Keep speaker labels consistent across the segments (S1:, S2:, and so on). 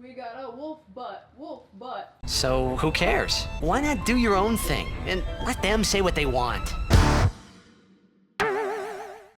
S1: We got a wolf butt, wolf butt.
S2: So who cares? Why not do your own thing and let them say what they want?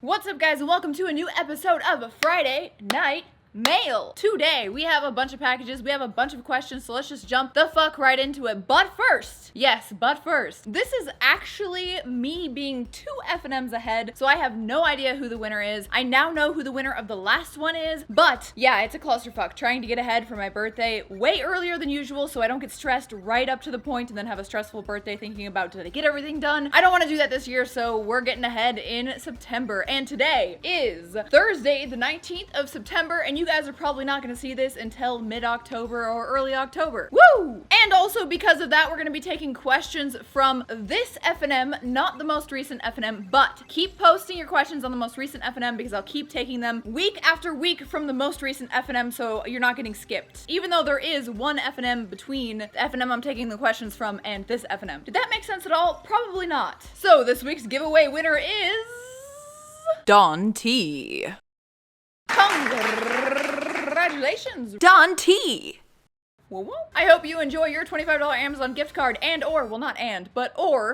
S1: What's up, guys, and welcome to a new episode of Friday Night Mail. Today, we have a bunch of packages, we have a bunch of questions, so let's just jump the fuck right into it. But first, this is actually me being 2 FNMs ahead, so I have no idea who the winner is. I now know who the winner of the last one is, but yeah, it's a clusterfuck trying to get ahead for my birthday way earlier than usual so I don't get stressed right up to the point and then have a stressful birthday thinking about did I get everything done. I don't want to do that this year, so we're getting ahead in September, and today is Thursday, the 19th of September, and you guys are probably not going to see this until mid-October or early October. Woo! And also because of that, we're going to be taking questions from this FNM, not the most recent FNM, but keep posting your questions on the most recent FNM because I'll keep taking them week after week from the most recent FNM, so you're not getting skipped. Even though there is one FNM between the FNM I'm taking the questions from and this FNM. Did that make sense at all? Probably not. So this week's giveaway winner is Don T. Congratulations, Don T. Whoa, whoa. I hope you enjoy your $25 Amazon gift card or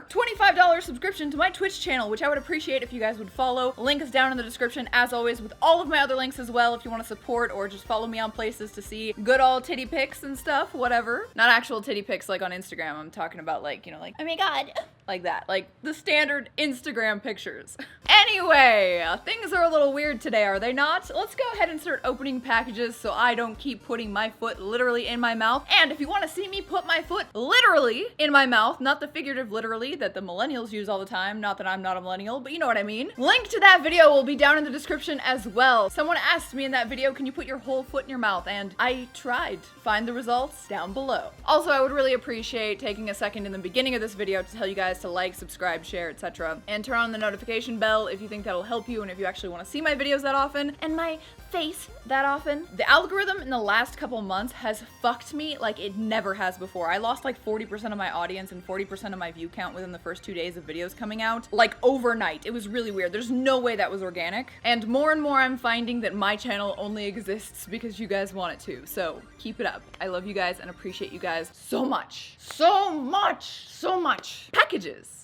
S1: $25 subscription to my Twitch channel, which I would appreciate if you guys would follow. Link is down in the description, as always, with all of my other links as well if you want to support or just follow me on places to see good old titty pics and stuff, whatever. Not actual titty pics like on Instagram. I'm talking about like, you know, like, oh my god, like that. Like the standard Instagram pictures. Anyway, things are a little weird today, are they not? Let's go ahead and start opening packages so I don't keep putting my foot literally in my mouth. And if you want to see me put my foot literally in my mouth, not the figurative literally that the millennials use all the time, not that I'm not a millennial, but you know what I mean. Link to that video will be down in the description as well. Someone asked me in that video, can you put your whole foot in your mouth? And I tried. Find the results down below. Also, I would really appreciate taking a second in the beginning of this video to tell you guys to like, subscribe, share, etc. And turn on the notification bell if you think that'll help you and if you actually want to see my videos that often and my face that often. The algorithm in the last couple months has fucked me like it never has before. I lost like 40% of my audience and 40% of my view count within the first 2 days of videos coming out, like overnight. It was really weird. There's no way that was organic. And more I'm finding that my channel only exists because you guys want it to. So keep it up. I love you guys and appreciate you guys so much. So much. So much. Packages.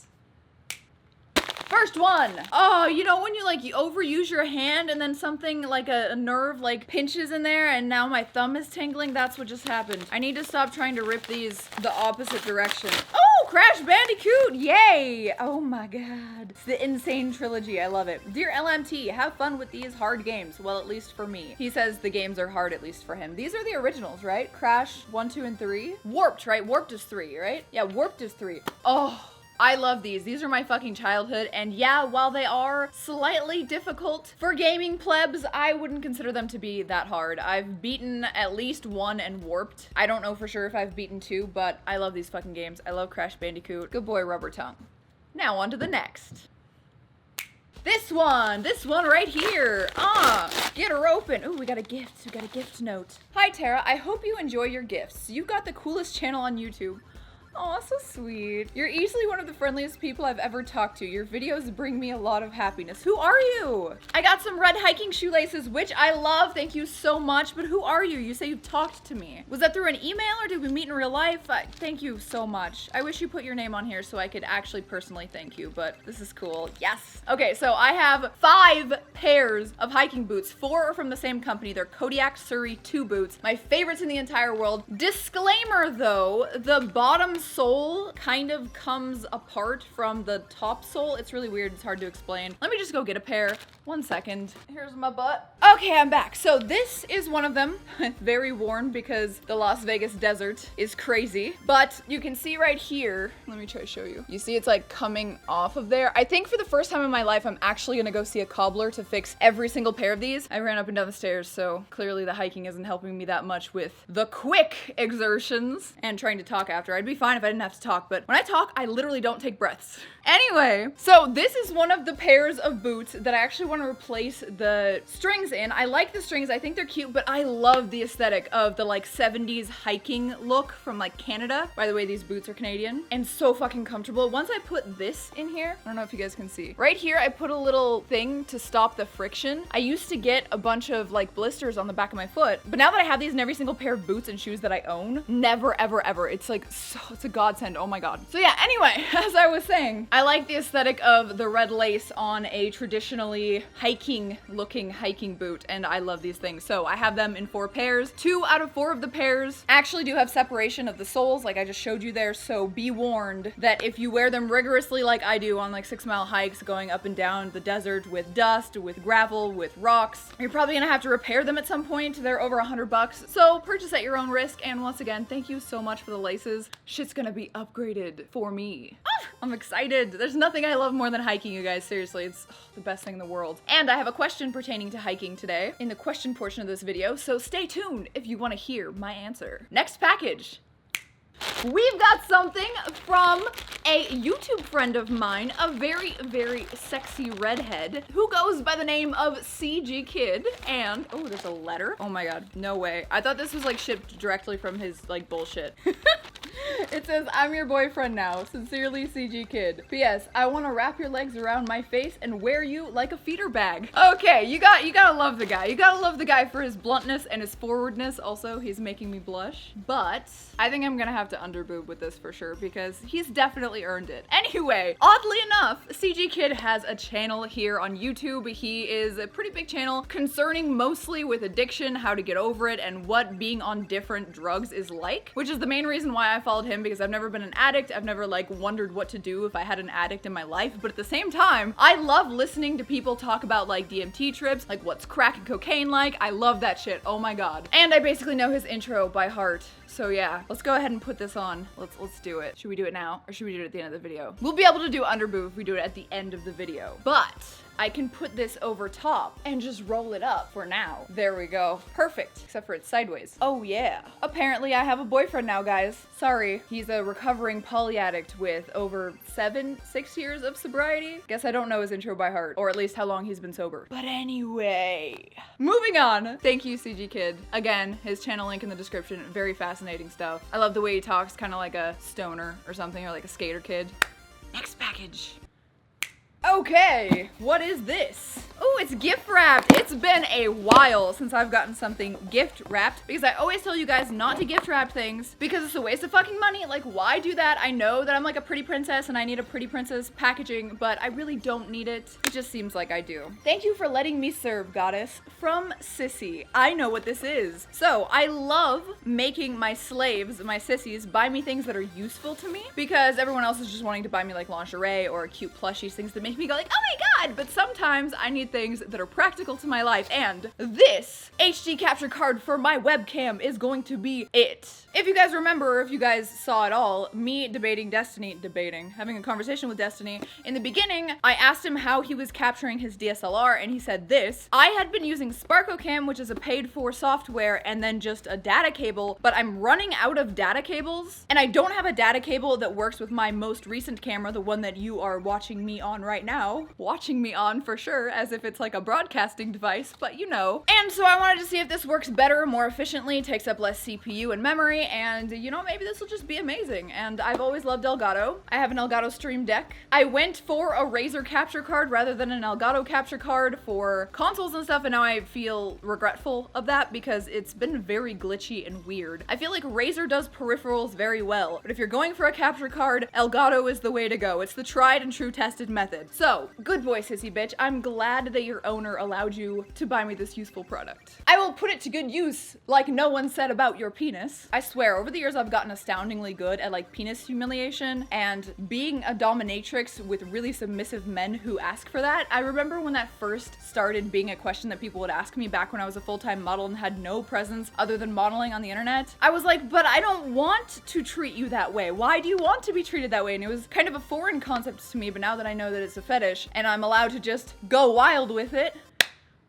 S1: First one. Oh, you know when you overuse your hand and then something like a nerve like pinches in there and now my thumb is tingling? That's what just happened. I need to stop trying to rip these the opposite direction. Oh, Crash Bandicoot, yay. Oh my god. It's the Insane Trilogy, I love it. Dear LMT, have fun with these hard games. Well, at least for me. He says the games are hard, at least for him. These are the originals, right? Crash 1, 2, and 3. Warped, right? Warped is 3, right? Yeah, Warped is 3. Oh. I love these. These are my fucking childhood, and yeah, while they are slightly difficult for gaming plebs, I wouldn't consider them to be that hard. I've beaten at least 1 and Warped. I don't know for sure if I've beaten 2, but I love these fucking games. I love Crash Bandicoot. Good boy, Rubber Tongue. Now on to the next. This one right here. Get her open. Ooh, we got a gift. We got a gift note. Hi, Tara. I hope you enjoy your gifts. You've got the coolest channel on YouTube. Aw, so sweet. You're easily one of the friendliest people I've ever talked to. Your videos bring me a lot of happiness. Who are you? I got some red hiking shoelaces, which I love. Thank you so much. But who are you? You say you've talked to me. Was that through an email or did we meet in real life? Thank you so much. I wish you put your name on here so I could actually personally thank you, but this is cool. Yes. Okay, so I have 5 pairs of hiking boots. 4 are from the same company. They're Kodiak Surrey 2 boots. My favorites in the entire world. Disclaimer though, the bottom sole kind of comes apart from the top sole. It's really weird. It's hard to explain. Let me just go get a pair. 1 second. Here's my butt. Okay, I'm back. So this is one of them. It's very worn because the Las Vegas desert is crazy. But you can see right here. Let me try to show you. You see it's like coming off of there. I think for the first time in my life, I'm actually gonna go see a cobbler to fix every single pair of these. I ran up and down the stairs, so clearly the hiking isn't helping me that much with the quick exertions and trying to talk after. I'd be fine fine if I didn't have to talk, but when I talk, I literally don't take breaths. Anyway, so this is one of the pairs of boots that I actually want to replace the strings in. I like the strings, I think they're cute, but I love the aesthetic of the like 70s hiking look from like Canada. By the way, these boots are Canadian and so fucking comfortable. Once I put this in here, I don't know if you guys can see. Right here, I put a little thing to stop the friction. I used to get a bunch of like blisters on the back of my foot, but now that I have these in every single pair of boots and shoes that I own, never, ever, ever. It's like, it's a godsend. Oh my God. So yeah, anyway, as I was saying, I like the aesthetic of the red lace on a traditionally hiking-looking hiking boot, and I love these things. So I have them in 4 pairs. 2 out of 4 of the pairs actually do have separation of the soles, like I just showed you there, so be warned that if you wear them rigorously like I do on like 6-mile hikes going up and down the desert with dust, with gravel, with rocks, you're probably gonna have to repair them at some point. They're over $100, so purchase at your own risk. And once again, thank you so much for the laces. Shit's gonna be upgraded for me. I'm excited. There's nothing I love more than hiking, you guys. Seriously, it's the best thing in the world. And I have a question pertaining to hiking today in the question portion of this video, so stay tuned if you want to hear my answer. Next package. We've got something from a YouTube friend of mine, a very, very sexy redhead who goes by the name of CG Kid. And, oh, there's a letter. Oh my God, no way. I thought this was like shipped directly from his like bullshit. It says, I'm your boyfriend now. Sincerely, CG Kid. P.S. I want to wrap your legs around my face and wear you like a feeder bag. Okay, you gotta love the guy. You gotta love the guy for his bluntness and his forwardness. Also, he's making me blush. But I think I'm gonna have to underboob with this for sure because he's definitely earned it. Anyway, oddly enough, CG Kid has a channel here on YouTube. He is a pretty big channel concerning mostly with addiction, how to get over it, and what being on different drugs is like, which is the main reason why I followed him, because I've never been an addict. I've never like wondered what to do if I had an addict in my life, but at the same time, I love listening to people talk about like DMT trips, like what's crack and cocaine like. I love that shit. Oh my God. And I basically know his intro by heart. So yeah, let's go ahead and put this on. Let's do it. Should we do it now or should we do it at the end of the video? We'll be able to do underboob if we do it at the end of the video, but I can put this over top and just roll it up for now. There we go. Perfect, except for it's sideways. Oh yeah. Apparently I have a boyfriend now, guys. Sorry. He's a recovering poly addict with over 6 years of sobriety. Guess I don't know his intro by heart, or at least how long he's been sober. But anyway, moving on. Thank you, CG Kid. Again, his channel link in the description. Very fascinating stuff. I love the way he talks, kind of like a stoner or something, or like a skater kid. Next package. Okay, what is this? Oh, it's gift wrapped. It's been a while since I've gotten something gift wrapped because I always tell you guys not to gift wrap things because it's a waste of fucking money. Like, why do that? I know that I'm like a pretty princess and I need a pretty princess packaging, but I really don't need it. It just seems like I do. Thank you for letting me serve, goddess. From Sissy. I know what this is. So I love making my slaves, my sissies, buy me things that are useful to me because everyone else is just wanting to buy me like lingerie or cute plushies, things that make me go like, oh my God, but sometimes I need things that are practical to my life, and this HD capture card for my webcam is going to be it. If you guys remember, if you guys saw it all, me having a conversation with Destiny, in the beginning, I asked him how he was capturing his DSLR, and he said this. I had been using SparkoCam, which is a paid-for software, and then just a data cable, but I'm running out of data cables, and I don't have a data cable that works with my most recent camera, the one that you are watching me on right now. Watching me on for sure, as if it's like a broadcasting device, but you know. And so I wanted to see if this works better, more efficiently, takes up less CPU and memory, and you know, maybe this will just be amazing. And I've always loved Elgato. I have an Elgato Stream Deck. I went for a Razer capture card rather than an Elgato capture card for consoles and stuff, and now I feel regretful of that because it's been very glitchy and weird. I feel like Razer does peripherals very well, but if you're going for a capture card, Elgato is the way to go. It's the tried and true tested method. So, good boy, sissy bitch. I'm glad that your owner allowed you to buy me this useful product. I will put it to good use, like no one said about your penis. I swear, over the years I've gotten astoundingly good at like penis humiliation and being a dominatrix with really submissive men who ask for that. I remember when that first started being a question that people would ask me back when I was a full-time model and had no presence other than modeling on the internet. I was like, but I don't want to treat you that way. Why do you want to be treated that way? And it was kind of a foreign concept to me, but now that I know that it's a fetish and I'm allowed to just go wild with it,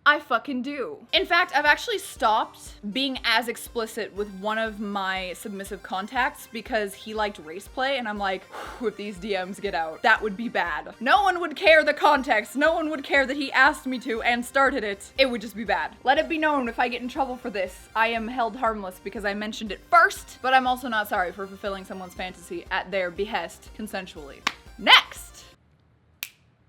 S1: I fucking do. In fact, I've actually stopped being as explicit with one of my submissive contacts because he liked race play, and I'm like, if these DMs get out, that would be bad. No one would care the context. No one would care that he asked me to and started it. It would just be bad. Let it be known, if I get in trouble for this, I am held harmless because I mentioned it first, but I'm also not sorry for fulfilling someone's fantasy at their behest consensually. Next!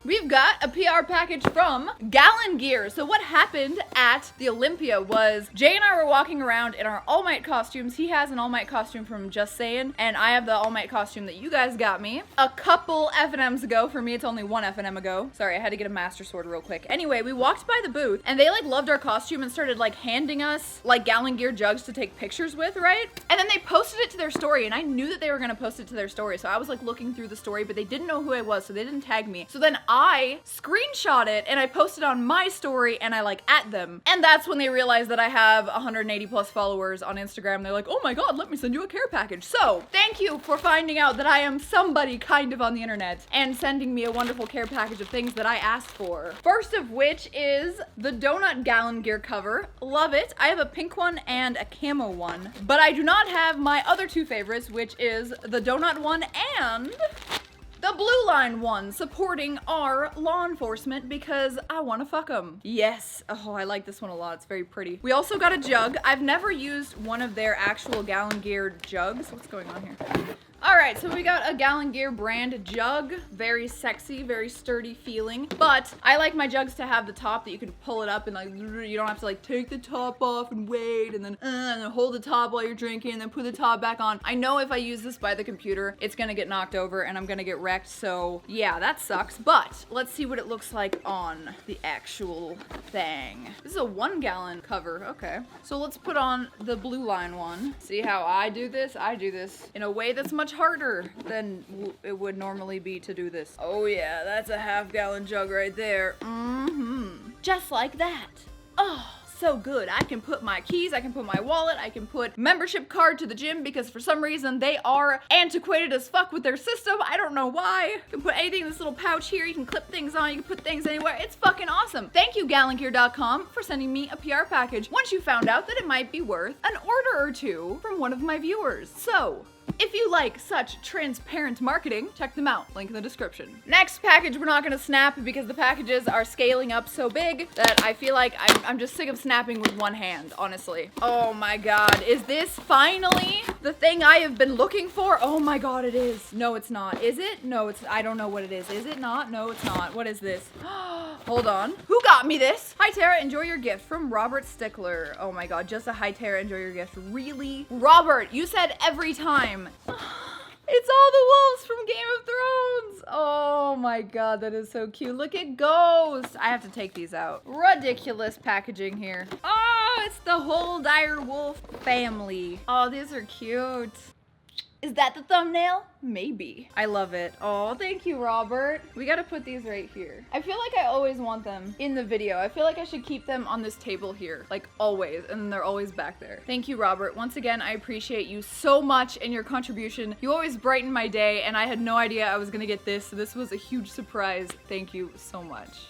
S1: We've got a PR package from Gallon Gear. So what happened at the Olympia was Jay and I were walking around in our All Might costumes. He has an All Might costume from Just Sayin', and I have the All Might costume that you guys got me a couple FNMs ago. For me, it's only one FNM ago. Sorry, I had to get a Master Sword real quick. Anyway, we walked by the booth, and they like loved our costume and started like handing us like Gallon Gear jugs to take pictures with, right? And then they posted it to their story, and I knew that they were gonna post it to their story, so I was like looking through the story, but they didn't know who I was, so they didn't tag me. So then I screenshot it and I posted on my story and I like at them. And that's when they realized that I have 180 plus followers on Instagram. They're like, oh my God, let me send you a care package. So thank you for finding out that I am somebody kind of on the internet and sending me a wonderful care package of things that I asked for. First of which is the Donut Gallon Gear cover. Love it. I have a pink one and a camo one, but I do not have my other two favorites, which is the donut one and the blue line one, supporting our law enforcement because I want to fuck them. Yes. Oh, I like this one a lot. It's very pretty. We also got a jug. I've never used one of their actual Gallon Gear jugs. What's going on here? All right, so we got a Gallon Gear brand jug. Very sexy, very sturdy feeling. But I like my jugs to have the top that you can pull it up and like, you don't have to like take the top off and wait and then hold the top while you're drinking and then put the top back on. I know if I use this by the computer, it's gonna get knocked over and I'm gonna get wrecked. So yeah, that sucks. But let's see what it looks like on the actual thing. This is a 1 gallon cover. Okay. So let's put on the blue line one. See how I do this? I do this in a way that's much harder than it would normally be to do this. Oh yeah, that's a half gallon jug right there. Just like that. Oh, so good. I can put my keys, I can put my wallet, I can put membership card to the gym because for some reason they are antiquated as fuck with their system. I don't know why. You can put anything in this little pouch here. You can clip things on, you can put things anywhere. It's fucking awesome. Thank you, GallonGear.com, for sending me a PR package once you found out that it might be worth an order or two from one of my viewers. So, if you like such transparent marketing, check them out. Link in the description. Next package we're not gonna snap because the packages are scaling up so big that I feel like I'm just sick of snapping with one hand, honestly. Oh my God, is this finally the thing I have been looking for? Oh my God, it is. No, it's not. Is it? No, it's, I don't know what it is. Is it not? No, it's not. What is this? Hold on. Who got me this? Hi Tara, enjoy your gift from Robert Stickler. Oh my God, just a hi Tara, enjoy your gift. Really? Robert, you said every time. It's all the wolves from Game of Thrones. Oh my God, that is so cute. Look at Ghost. I have to take these out. Ridiculous packaging here. Oh, it's the whole dire wolf family. Oh, these are cute. Is that the thumbnail? Maybe. I love it. Oh, thank you, Robert. We gotta put these right here. I feel like I always want them in the video. I feel like I should keep them on this table here, like always, and they're always back there. Thank you, Robert. Once again, I appreciate you so much and your contribution. You always brighten my day, and I had no idea I was gonna get this, so this was a huge surprise. Thank you so much.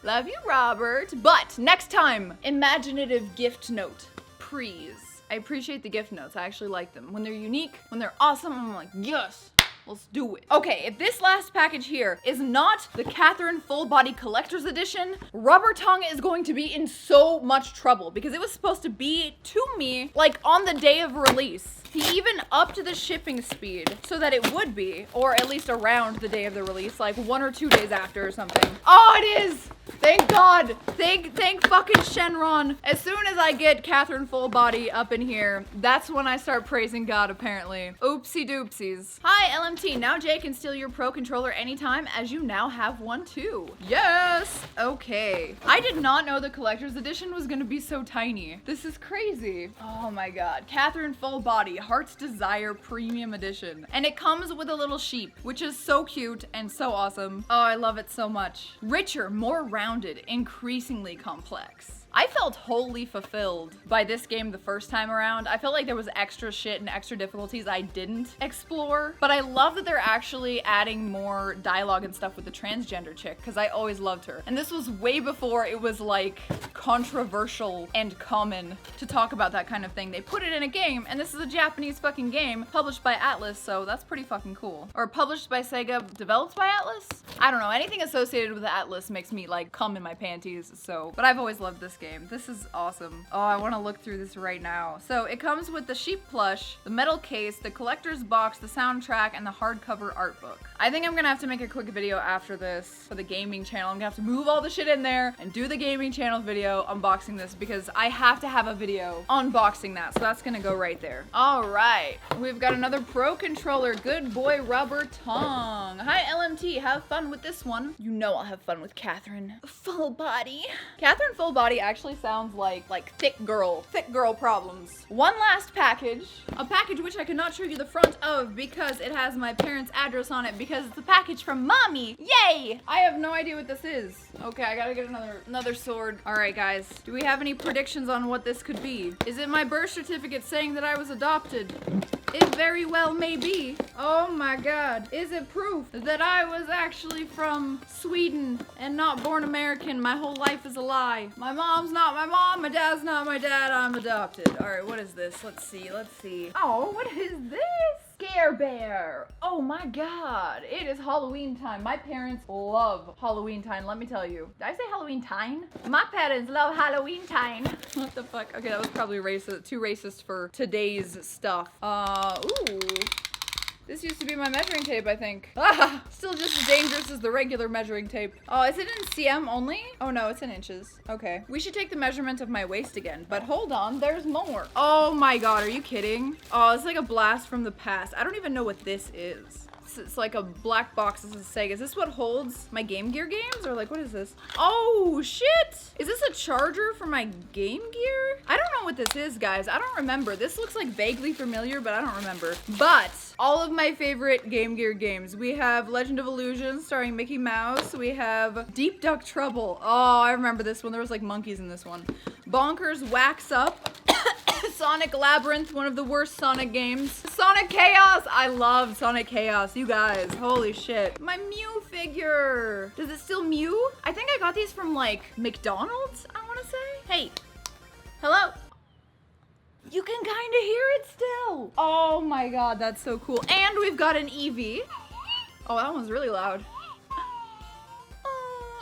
S1: Love you, Robert. But next time, imaginative gift note, please. I appreciate the gift notes. I actually like them. When they're unique, when they're awesome, I'm like, yes, let's do it. Okay, if this last package here is not the Catherine Full Body Collector's Edition, Rubber Tongue is going to be in so much trouble because it was supposed to be to me like on the day of release. He even upped the shipping speed so that it would be, or at least around the day of the release, like 1 or 2 days after or something. Oh, it is! Thank God. Thank fucking Shenron. As soon as I get Catherine Full Body up in here, that's when I start praising God, apparently. Oopsie doopsies. Hi, LMT. Now Jay can steal your Pro Controller anytime as you now have one too. Yes! Okay. I did not know the Collector's Edition was gonna be so tiny. This is crazy. Oh my God. Catherine Full Body, Heart's Desire Premium Edition. And it comes with a little sheep, which is so cute and so awesome. Oh, I love it so much. Richer, more rounded, increasingly complex. I felt wholly fulfilled by this game the first time around. I felt like there was extra shit and extra difficulties I didn't explore, but I love that they're actually adding more dialogue and stuff with the transgender chick, because I always loved her. And this was way before it was like controversial and common to talk about that kind of thing. They put it in a game, and this is a Japanese fucking game published by Atlas, so that's pretty fucking cool. Or published by Sega, developed by Atlas? I don't know, anything associated with Atlas makes me like cum in my panties, so. But I've always loved this game. This is awesome. Oh, I want to look through this right now. So it comes with the sheep plush, the metal case, the collector's box, the soundtrack, and the hardcover art book. I think I'm gonna have to make a quick video after this for the gaming channel. I'm gonna have to move all the shit in there and do the gaming channel video unboxing this, because I have to have a video unboxing that, so that's gonna go right there. All right, we've got another Pro Controller Good Boy Rubber Tongue. Hi LMT, have fun with this one. You know I'll have fun with Catherine. Full body. Catherine Full Body actually sounds like thick girl problems. One last package, a package which I cannot show you the front of because it has my parents' address on it, because it's a package from mommy. Yay! I have no idea what this is. Okay, I gotta get another sword. All right, guys, do we have any predictions on what this could be? Is it my birth certificate saying that I was adopted? It very well may be. Oh my god. Is it proof that I was actually from Sweden and not born American? My whole life is a lie. My mom's not my mom, my dad's not my dad, I'm adopted. Alright, what is this? Let's see. Oh, what is this? Scare Bear. Oh my god. It is Halloween time. My parents love Halloween time, let me tell you. Did I say Halloween time? My parents love Halloween time. What the fuck? Okay, that was probably racist. Too racist for today's stuff. Ooh. This used to be my measuring tape, I think. Ah, still just as dangerous as the regular measuring tape. Oh, is it in cm only? Oh no, it's in inches. Okay. We should take the measurement of my waist again, but hold on, there's more. Oh my god, are you kidding? Oh, it's like a blast from the past. I don't even know what this is. It's like a black box. This is Sega. Is this what holds my Game Gear games? Or like, what is this? Oh, shit! Is this a charger for my Game Gear? I don't know what this is, guys. I don't remember. This looks like vaguely familiar, but I don't remember. But all of my favorite Game Gear games. We have Legend of Illusion starring Mickey Mouse. We have Deep Duck Trouble. Oh, I remember this one. There was like monkeys in this one. Bonkers Wax Up. Sonic Labyrinth, one of the worst Sonic games. Sonic Chaos! I love Sonic Chaos, you guys. Holy shit. My Mew figure. Does it still Mew? I think I got these from like McDonald's, I wanna say. Hey, hello? You can kinda hear it still. Oh my god, that's so cool. And we've got an Eevee. Oh, that one's really loud.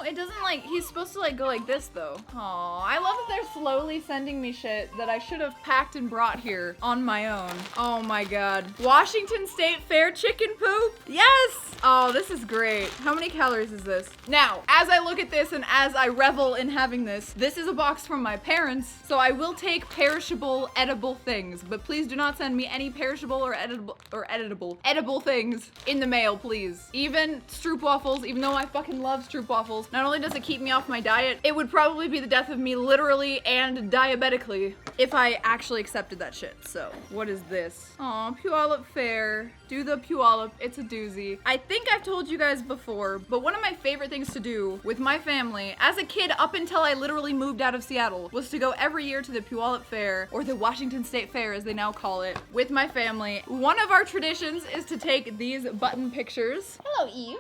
S1: It doesn't like, he's supposed to like go like this though. Aw, I love that they're slowly sending me shit that I should have packed and brought here on my own. Oh my god. Washington State Fair chicken poop? Yes! Oh, this is great. How many calories is this? Now, as I look at this and as I revel in having this is a box from my parents, so I will take perishable, edible things, but please do not send me any perishable or edible things in the mail, please. Even stroopwafels, even though I fucking love stroopwafels. Not only does it keep me off my diet, it would probably be the death of me literally and diabetically if I actually accepted that shit. So, what is this? Aw, Puyallup Fair. Do the Puyallup, it's a doozy. I think I've told you guys before, but one of my favorite things to do with my family, as a kid up until I literally moved out of Seattle, was to go every year to the Puyallup Fair, or the Washington State Fair as they now call it, with my family. One of our traditions is to take these button pictures. Hello, Eve.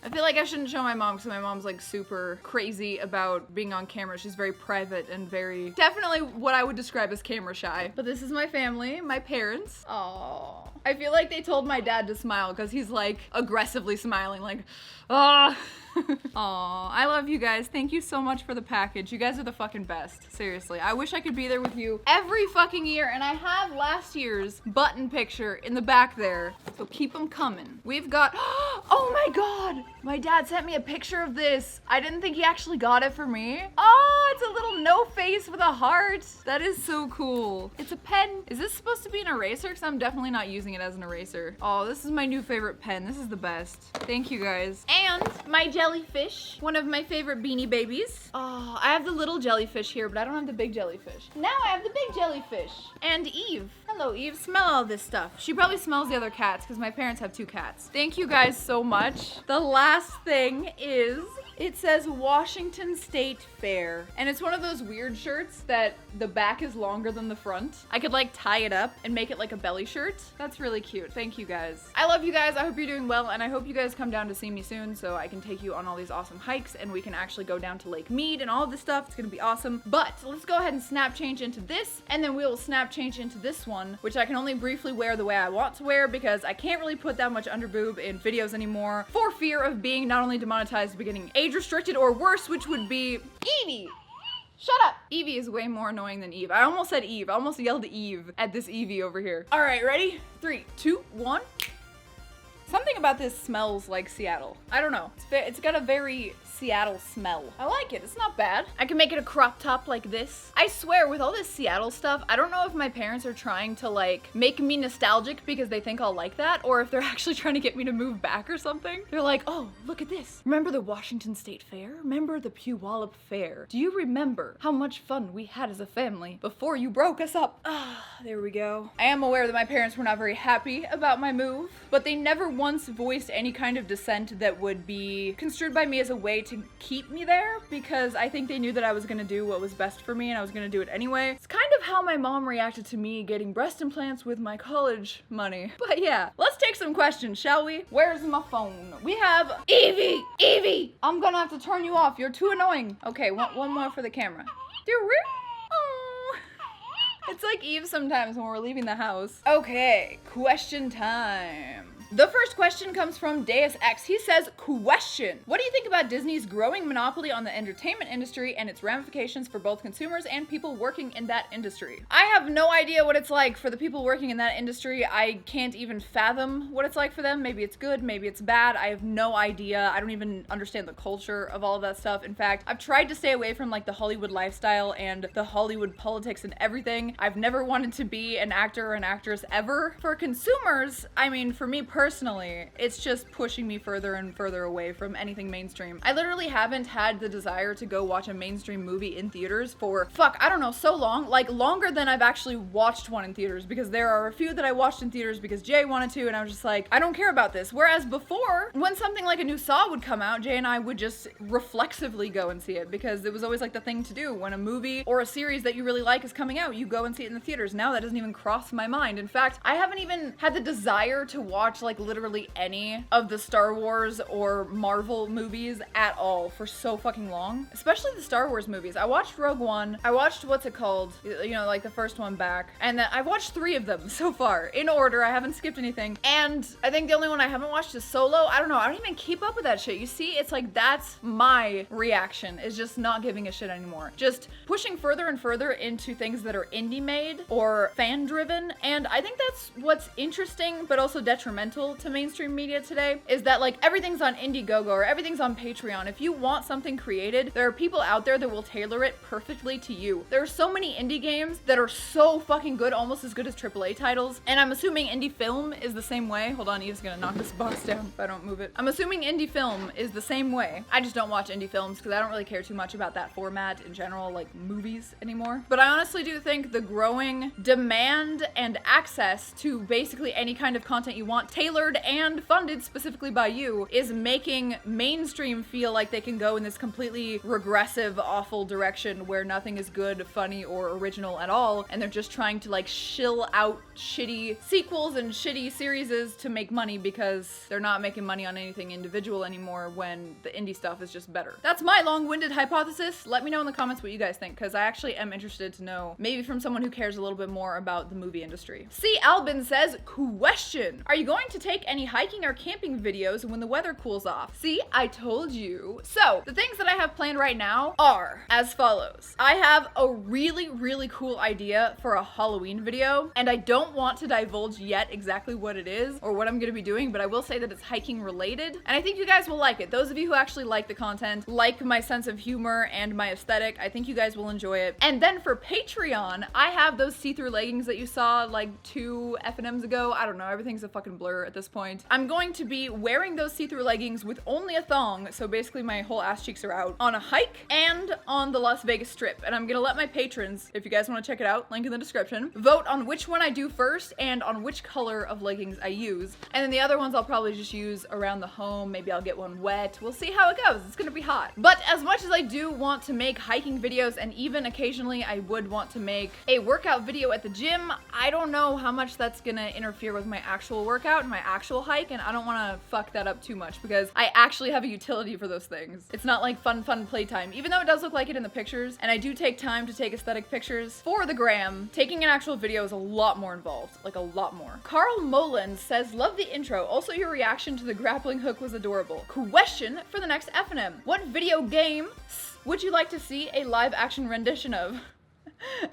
S1: I feel like I shouldn't show my mom because my mom's like super crazy about being on camera. She's very private and very, definitely what I would describe as camera shy. But this is my family, my parents. Aww. I feel like they told my dad to smile because he's like aggressively smiling like, ah. Aw, I love you guys. Thank you so much for the package. You guys are the fucking best. Seriously. I wish I could be there with you every fucking year, and I have last year's button picture in the back there, so keep them coming. We've got, oh my god! My dad sent me a picture of this. I didn't think he actually got it for me. Oh, it's a little no face with a heart. That is so cool. It's a pen. Is this supposed to be an eraser? Because I'm definitely not using it as an eraser. Oh, this is my new favorite pen. This is the best. Thank you guys. And my jellyfish, one of my favorite Beanie Babies. Oh, I have the little jellyfish here, but I don't have the big jellyfish. Now I have the big jellyfish. And Eve. Hello, Eve. Smell all this stuff. She probably smells the other cats because my parents have 2 cats. Thank you guys so much. The last thing is It says Washington State Fair. And it's one of those weird shirts that the back is longer than the front. I could like tie it up and make it like a belly shirt. That's really cute. Thank you guys. I love you guys. I hope you're doing well, and I hope you guys come down to see me soon so I can take you on all these awesome hikes and we can actually go down to Lake Mead and all of this stuff. It's gonna be awesome. But let's go ahead and snap change into this, and then we will snap change into this one, which I can only briefly wear the way I want to wear because I can't really put that much under boob in videos anymore for fear of being not only demonetized but getting age restricted or worse, which would be Evie. Shut up! Evie is way more annoying than Eve. I almost said Eve. I almost yelled Eve at this Evie over here. All right, ready? 3, 2, 1. Something about this smells like Seattle. I don't know. It's got a very Seattle smell. I like it. It's not bad. I can make it a crop top like this. I swear, with all this Seattle stuff, I don't know if my parents are trying to like make me nostalgic because they think I'll like that, or if they're actually trying to get me to move back or something. They're like, oh, look at this. Remember the Washington State Fair? Remember the Puyallup Fair? Do you remember how much fun we had as a family before you broke us up? Ah, there we go. I am aware that my parents were not very happy about my move, but they never once voiced any kind of dissent that would be construed by me as a way to keep me there, because I think they knew that I was gonna do what was best for me and I was gonna do it anyway. It's kind of how my mom reacted to me getting breast implants with my college money. But yeah, let's take some questions, shall we? Where's my phone? We have Evie! Evie! I'm gonna have to turn you off. You're too annoying. Okay, one more for the camera. Oh. It's like Eve sometimes when we're leaving the house. Okay, question time. The first question comes from Deus X. He says, question. What do you think about Disney's growing monopoly on the entertainment industry and its ramifications for both consumers and people working in that industry? I have no idea what it's like for the people working in that industry. I can't even fathom what it's like for them. Maybe it's good, maybe it's bad. I have no idea. I don't even understand the culture of all of that stuff. In fact, I've tried to stay away from like the Hollywood lifestyle and the Hollywood politics and everything. I've never wanted to be an actor or an actress ever. For consumers, I mean, for me personally, it's just pushing me further and further away from anything mainstream. I literally haven't had the desire to go watch a mainstream movie in theaters for, fuck, I don't know, so long. Like, longer than I've actually watched one in theaters, because there are a few that I watched in theaters because Jay wanted to, and I was just like, I don't care about this. Whereas before, when something like a new Saw would come out, Jay and I would just reflexively go and see it, because it was always like the thing to do. When a movie or a series that you really like is coming out, you go and see it in the theaters. Now that doesn't even cross my mind. In fact, I haven't even had the desire to watch like literally any of the Star Wars or Marvel movies at all for so fucking long. Especially the Star Wars movies. I watched Rogue One. I watched, what's it called? You know, like the first one back. And then I've watched 3 of them so far in order. I haven't skipped anything. And I think the only one I haven't watched is Solo. I don't know. I don't even keep up with that shit. You see, it's like that's my reaction, is just not giving a shit anymore. Just pushing further and further into things that are indie made or fan driven. And I think that's what's interesting but also detrimental to mainstream media today, is that like everything's on Indiegogo or everything's on Patreon. If you want something created, there are people out there that will tailor it perfectly to you. There are so many indie games that are so fucking good, almost as good as AAA titles. And I'm assuming indie film is the same way. Hold on, Eve's gonna knock this box down if I don't move it. I'm assuming indie film is the same way. I just don't watch indie films because I don't really care too much about that format in general, like movies anymore. But I honestly do think the growing demand and access to basically any kind of content you want, tailored and funded specifically by you, is making mainstream feel like they can go in this completely regressive, awful direction where nothing is good, funny, or original at all, and they're just trying to like shill out shitty sequels and shitty series to make money because they're not making money on anything individual anymore when the indie stuff is just better. That's my long-winded hypothesis. Let me know in the comments what you guys think, because I actually am interested to know, maybe from someone who cares a little bit more about the movie industry. C. Albin says, question. Are you going to take any hiking or camping videos when the weather cools off? See, I told you. So, the things that I have planned right now are as follows. I have a really, really cool idea for a Halloween video, and I don't want to divulge yet exactly what it is or what I'm gonna be doing, but I will say that it's hiking related, and I think you guys will like it. Those of you who actually like the content, like my sense of humor and my aesthetic, I think you guys will enjoy it. And then for Patreon, I have those see-through leggings that you saw like 2 FNMs ago. I don't know, everything's a fucking blur muscular at this point. I'm going to be wearing those see-through leggings with only a thong, so basically my whole ass cheeks are out, on a hike and on the Las Vegas Strip. And I'm gonna let my patrons, if you guys want to check it out, link in the description, vote on which one I do first and on which color of leggings I use. And then the other ones I'll probably just use around the home. Maybe I'll get one wet. We'll see how it goes. It's gonna be hot. But as much as I do want to make hiking videos, and even occasionally I would want to make a workout video at the gym, I don't know how much that's gonna interfere with my actual workout and my actual hike, and I don't wanna fuck that up too much because I actually have a utility for those things. It's not like fun playtime, even though it does look like it in the pictures, and I do take time to take aesthetic pictures for the gram. Taking an actual video is a lot more involved, like a lot more. Carl Moland says, love the intro. Also, your reaction to the grappling hook was adorable. Question for the next F&M. What video game would you like to see a live action rendition of?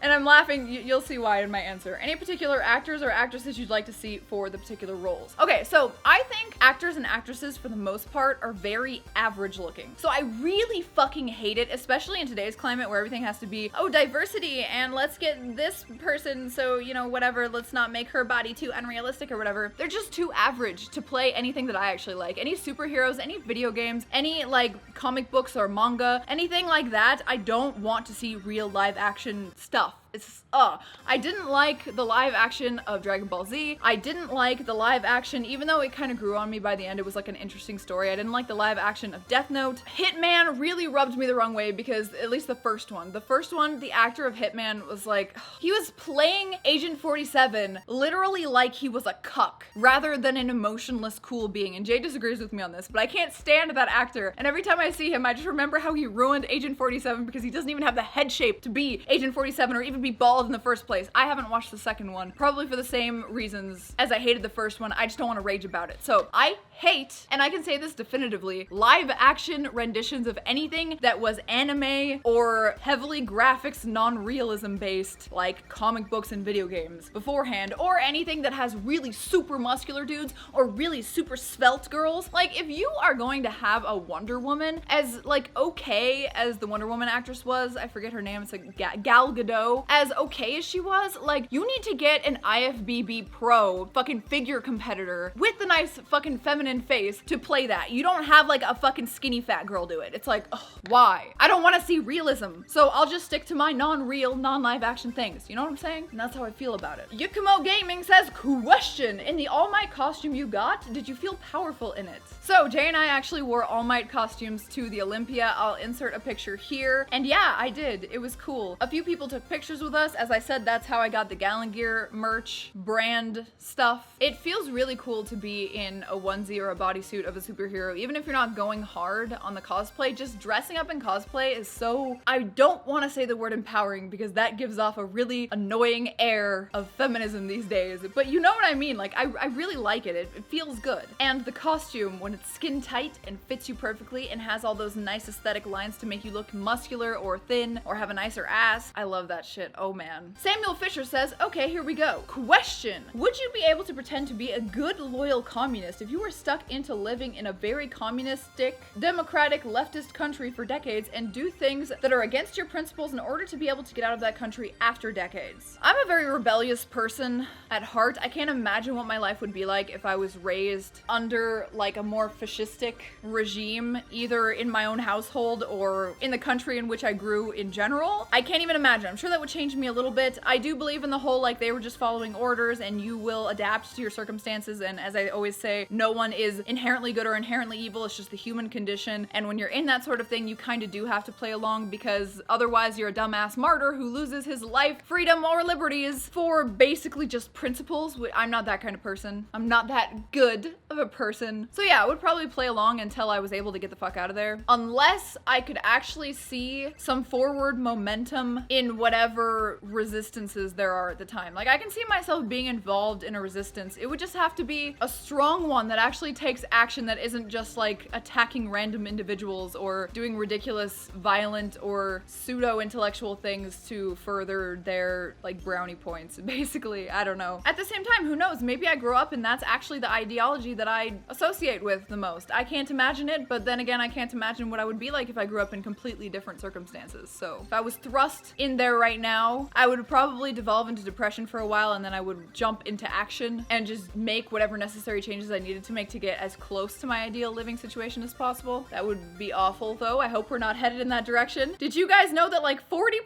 S1: And I'm laughing, you'll see why in my answer. Any particular actors or actresses you'd like to see for the particular roles? Okay, so I think actors and actresses for the most part are very average looking. So I really fucking hate it, especially in today's climate where everything has to be, oh, diversity, and let's get this person, so, you know, whatever, let's not make her body too unrealistic or whatever. They're just too average to play anything that I actually like. Any superheroes, any video games, any like comic books or manga, anything like that, I don't want to see real live action stuff. It's, I didn't like the live action of Dragon Ball Z. I didn't like the live action, even though it kind of grew on me by the end, it was like an interesting story. I didn't like the live action of Death Note. Hitman really rubbed me the wrong way because, at least the first one, the actor of Hitman was like, he was playing Agent 47 literally like he was a cuck rather than an emotionless, cool being. And Jay disagrees with me on this, but I can't stand that actor. And every time I see him, I just remember how he ruined Agent 47 because he doesn't even have the head shape to be Agent 47 or even be bald in the first place. I haven't watched the second one, probably for the same reasons as I hated the first one. I just don't want to rage about it. So I hate, and I can say this definitively, live action renditions of anything that was anime or heavily graphics non-realism based, like comic books and video games beforehand, or anything that has really super muscular dudes or really super svelte girls. Like, if you are going to have a Wonder Woman as like okay as the Wonder Woman actress was, I forget her name, it's like Gal Gadot, as okay as she was, like, you need to get an IFBB pro fucking figure competitor with the nice fucking feminine face to play that. You don't have like a fucking skinny fat girl do it. It's like, ugh, why? I don't want to see realism, so I'll just stick to my non-real, non-live action things. You know what I'm saying? And that's how I feel about it. Yukumo Gaming says, question, in the All Might costume you got, did you feel powerful in it? So Jay and I actually wore All Might costumes to the Olympia. I'll insert a picture here. And yeah, I did. It was cool. A few people took pictures with us. As I said, that's how I got the Gallon Gear merch brand stuff. It feels really cool to be in a onesie or a bodysuit of a superhero, even if you're not going hard on the cosplay. Just dressing up in cosplay is so, I don't want to say the word empowering because that gives off a really annoying air of feminism these days, but you know what I mean. Like, I really like it. It feels good. And the costume, when it's skin tight and fits you perfectly and has all those nice aesthetic lines to make you look muscular or thin or have a nicer ass, I love that shit. Oh man. Samuel Fisher says, okay, here we go. Question, would you be able to pretend to be a good, loyal communist if you were stuck into living in a very communistic, democratic, leftist country for decades and do things that are against your principles in order to be able to get out of that country after decades? I'm a very rebellious person at heart. I can't imagine what my life would be like if I was raised under like a more fascistic regime, either in my own household or in the country in which I grew in general. I can't even imagine. I'm sure that would change me a little bit. I do believe in the whole like they were just following orders and you will adapt to your circumstances, and as I always say, no one is inherently good or inherently evil. It's just the human condition, and when you're in that sort of thing, you kind of do have to play along because otherwise you're a dumbass martyr who loses his life, freedom, or liberties for basically just principles. I'm not that kind of person. I'm not that good of a person. So yeah, I would probably play along until I was able to get the fuck out of there, unless I could actually see some forward momentum in whatever resistances there are at the time. Like, I can see myself being involved in a resistance. It would just have to be a strong one that actually takes action, that isn't just like attacking random individuals or doing ridiculous, violent, or pseudo-intellectual things to further their like brownie points, basically. I don't know. At the same time, who knows? Maybe I grow up and that's actually the ideology that I associate with the most. I can't imagine it, but then again, I can't imagine what I would be like if I grew up in completely different circumstances. So if I was thrust in there right now, now, I would probably devolve into depression for a while, and then I would jump into action and just make whatever necessary changes I needed to make to get as close to my ideal living situation as possible. That would be awful though. I hope we're not headed in that direction. Did you guys know that like 40%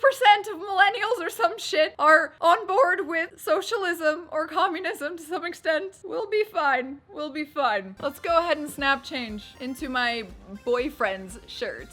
S1: of millennials or some shit are on board with socialism or communism to some extent? We'll be fine. We'll be fine. Let's go ahead and snap change into my boyfriend's shirt.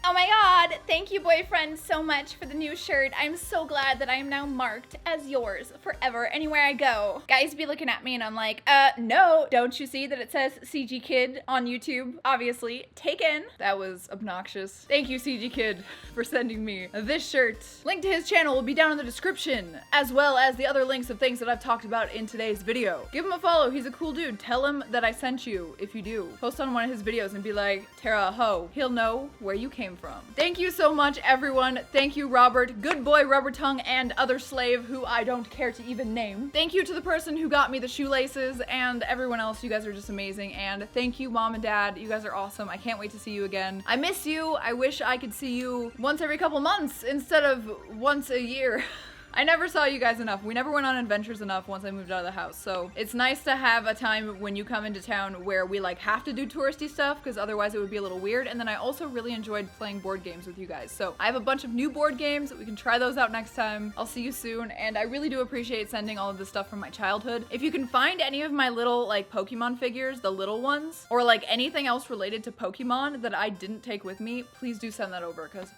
S1: Oh my god, thank you boyfriend so much for the new shirt. I'm so glad that I am now marked as yours forever anywhere I go. Guys be looking at me and I'm like, no, don't you see that it says CG Kid on YouTube? Obviously, taken. That was obnoxious. Thank you CG Kid for sending me this shirt. Link to his channel will be down in the description, as well as the other links of things that I've talked about in today's video. Give him a follow, he's a cool dude. Tell him that I sent you if you do. Post on one of his videos and be like, Tara ho. He'll know where you came from. Thank you so much, everyone. Thank you, Robert, Good Boy, Rubber Tongue, and other slave who I don't care to even name. Thank you to the person who got me the shoelaces and everyone else. You guys are just amazing. And thank you, Mom and Dad. You guys are awesome. I can't wait to see you again. I miss you. I wish I could see you once every couple months instead of once a year. I never saw you guys enough. We never went on adventures enough once I moved out of the house. So it's nice to have a time when you come into town where we like have to do touristy stuff because otherwise it would be a little weird. And then I also really enjoyed playing board games with you guys. So I have a bunch of new board games. We can try those out next time. I'll see you soon. And I really do appreciate sending all of this stuff from my childhood. If you can find any of my little like Pokemon figures, the little ones, or like anything else related to Pokemon that I didn't take with me, please do send that over because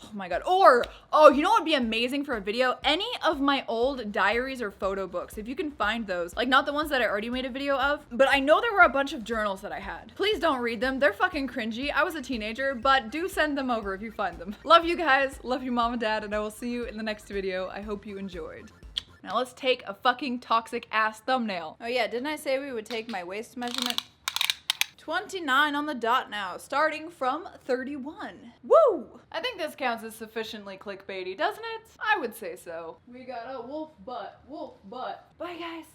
S1: oh my god. Or, oh, you know what would be amazing for a video? Any of my old diaries or photo books, if you can find those. Like, not the ones that I already made a video of, but I know there were a bunch of journals that I had. Please don't read them. They're fucking cringy. I was a teenager, but do send them over if you find them. Love you guys. Love you, Mom and Dad, and I will see you in the next video. I hope you enjoyed. Now let's take a fucking toxic ass thumbnail. Oh yeah, didn't I say we would take my waist measurement? 29 on the dot now, starting from 31. Woo! I think this counts as sufficiently clickbaity, doesn't it? I would say so. We got a wolf butt, wolf butt. Bye guys.